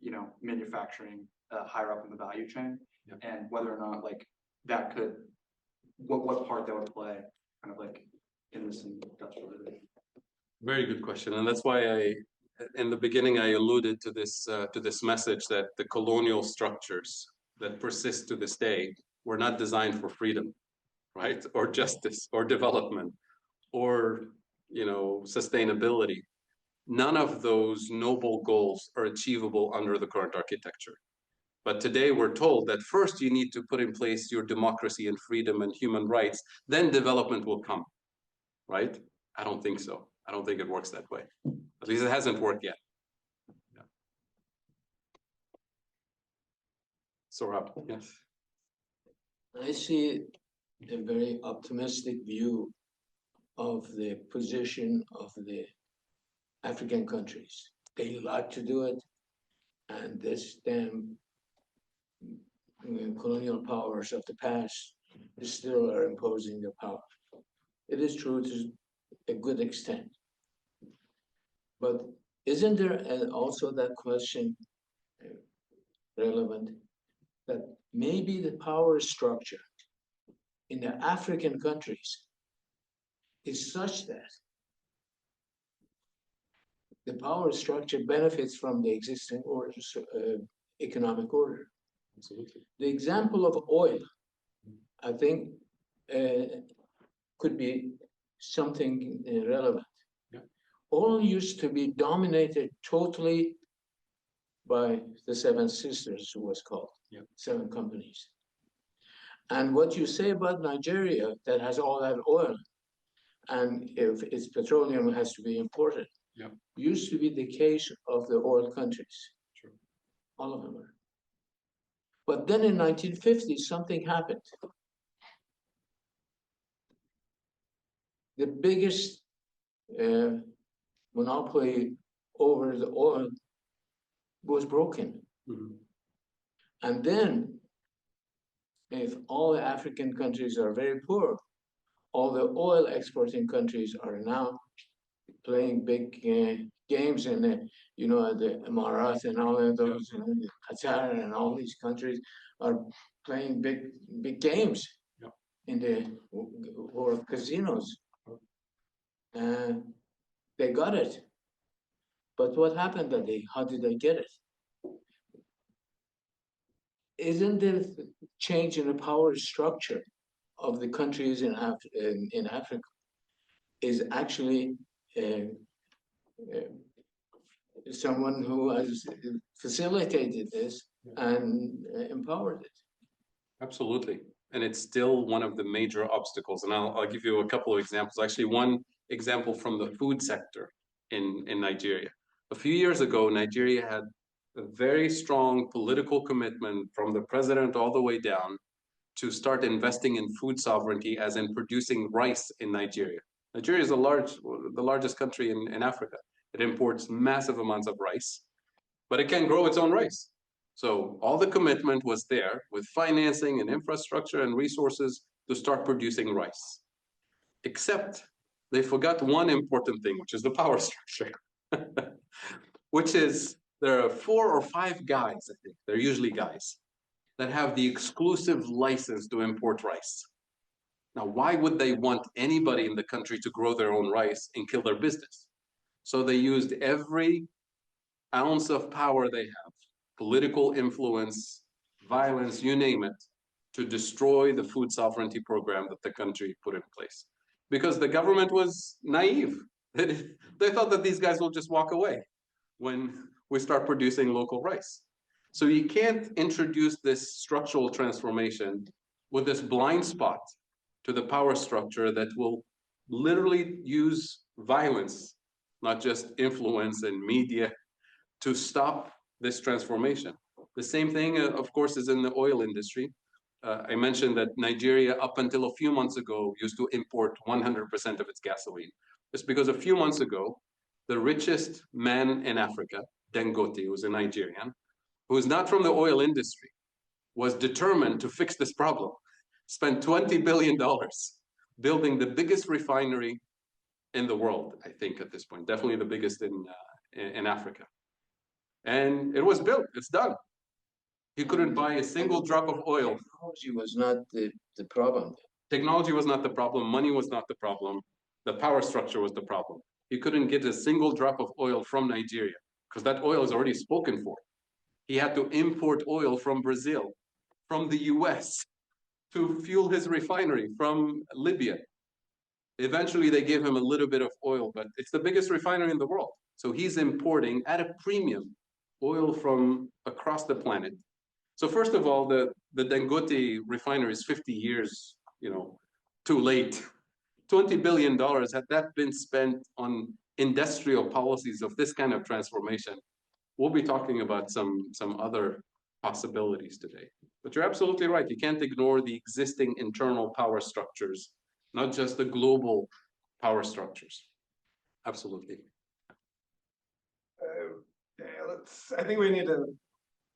you know, manufacturing higher up in the value chain. Yep. And whether or not like that could what part that would play kind of like in this industrialization. Very good question, and that's why in the beginning I alluded to this message that the colonial structures that persist to this day were not designed for freedom, right, or justice, or development, or, you know, sustainability. None of those noble goals are achievable under the current architecture. But today we're told that first you need to put in place your democracy and freedom and human rights, then development will come, right? I don't think so. I don't think it works that way. At least it hasn't worked yet. Yeah. So Rob, yes. I see a very optimistic view of the position of the African countries. They like to do it, and this damn colonial powers of the past still are imposing their power. It is true to a good extent. But isn't there also that question relevant that maybe the power structure in the African countries is such that the power structure benefits from the existing order, economic order? Absolutely. The example of oil, I think, could be something relevant. Yeah. Oil used to be dominated totally by the Seven Sisters, who was called, yeah. 7 companies. And what you say about Nigeria, that has all that oil, and if its petroleum has to be imported, yeah. used to be the case of the oil countries. Sure. All of them were. But then in 1950, something happened. The biggest monopoly over the oil was broken. Mm-hmm. And then, if all the African countries are very poor, all the oil exporting countries are now playing big games in the, you know, the Emirates and all of those, Qatar and all these countries are playing big games in the world casinos. And they got it. But what happened that day? How did they get it? Isn't the change in the power structure of the countries in Africa is actually someone who has facilitated this and empowered it? Absolutely. And it's still one of the major obstacles. And I'll give you a couple of examples. Actually, one example from the food sector in Nigeria. A few years ago, Nigeria had a very strong political commitment from the president all the way down to start investing in food sovereignty, as in producing rice in Nigeria. Nigeria is the largest country in Africa. It imports massive amounts of rice, but it can grow its own rice. So all the commitment was there with financing and infrastructure and resources to start producing rice. Except they forgot one important thing, which is the power structure, which is there are 4 or 5 guys, I think, they're usually guys, that have the exclusive license to import rice. Now, why would they want anybody in the country to grow their own rice and kill their business? So they used every ounce of power they have, political influence, violence, you name it, to destroy the food sovereignty program that the country put in place. Because the government was naive. They thought that these guys will just walk away when we start producing local rice. So you can't introduce this structural transformation with this blind spot to the power structure that will literally use violence, not just influence and media, to stop this transformation. The same thing, of course, is in the oil industry. I mentioned that Nigeria, up until a few months ago, used to import 100% of its gasoline. It's because a few months ago, the richest man in Africa, Dangote, who was a Nigerian, who is not from the oil industry, was determined to fix this problem. Spent $20 billion building the biggest refinery in the world, I think, at this point, definitely the biggest in Africa. And it was built, it's done. He couldn't buy a single drop of oil. Technology was not the problem. Technology was not the problem, money was not the problem, the power structure was the problem. He couldn't get a single drop of oil from Nigeria, because that oil is already spoken for. He had to import oil from Brazil, from the US, to fuel his refinery, from Libya. Eventually, they gave him a little bit of oil, but it's the biggest refinery in the world. So he's importing at a premium oil from across the planet. So first of all, the Dangote refinery is 50 years, too late. $20 billion, had that been spent on industrial policies of this kind of transformation, we'll be talking about some other possibilities today. But you're absolutely right. You can't ignore the existing internal power structures, not just the global power structures. Absolutely. I think we need to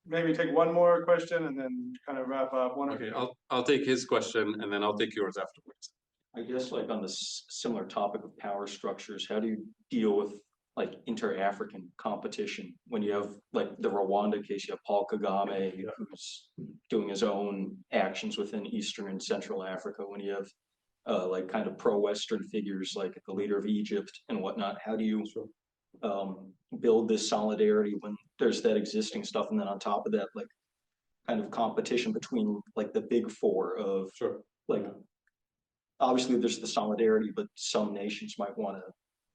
maybe take one more question and then kind of wrap up. Okay, I'll take his question and then I'll take yours afterwards. I guess like on this similar topic of power structures, how do you deal with like inter-African competition when you have like the Rwanda case, you have Paul Kagame who's doing his own actions within Eastern and Central Africa, when you have like kind of pro-Western figures like the leader of Egypt and whatnot. How do you build this solidarity when there's that existing stuff, and then on top of that, like kind of competition between like the big four of like obviously there's the solidarity, but some nations might want to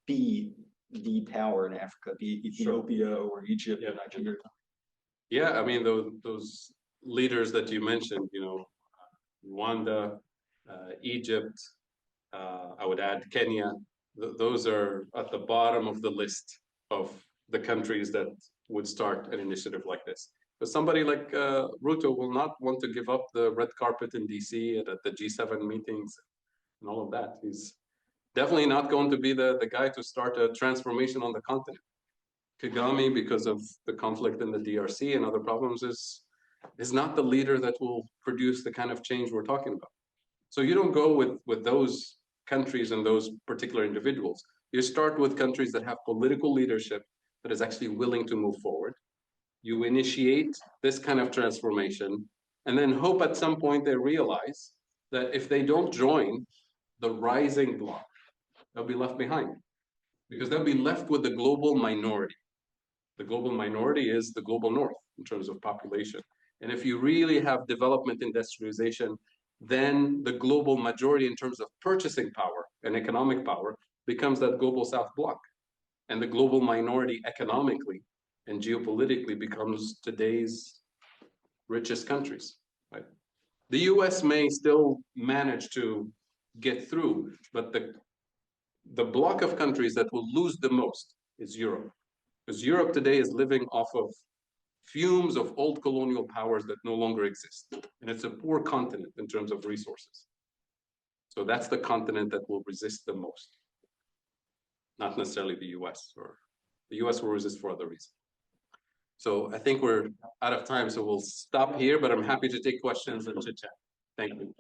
be the power in Africa, be it Ethiopia or Egypt or Nigeria. Yeah, I mean those leaders that you mentioned, Rwanda, Egypt, I would add Kenya. Those are at the bottom of the list of the countries that would start an initiative like this. But somebody like Ruto will not want to give up the red carpet in DC and at the G7 meetings and all of that. He's definitely not going to be the guy to start a transformation on the continent. Kagame, because of the conflict in the DRC and other problems, is not the leader that will produce the kind of change we're talking about. So you don't go with those countries and those particular individuals. You start with countries that have political leadership that is actually willing to move forward. You initiate this kind of transformation and then hope at some point they realize that if they don't join the rising bloc, they'll be left behind, because they'll be left with the global minority. The global minority is the global north in terms of population. And if you really have development industrialization, then the global majority in terms of purchasing power and economic power becomes that global south bloc. And the global minority economically and geopolitically becomes today's richest countries, right? The US may still manage to get through, but the block of countries that will lose the most is Europe. Because Europe today is living off of fumes of old colonial powers that no longer exist. And it's a poor continent in terms of resources. So that's the continent that will resist the most. Not necessarily the US, or the US will resist for other reasons. So I think we're out of time, so we'll stop here, but I'm happy to take questions and chit chat. Thank you.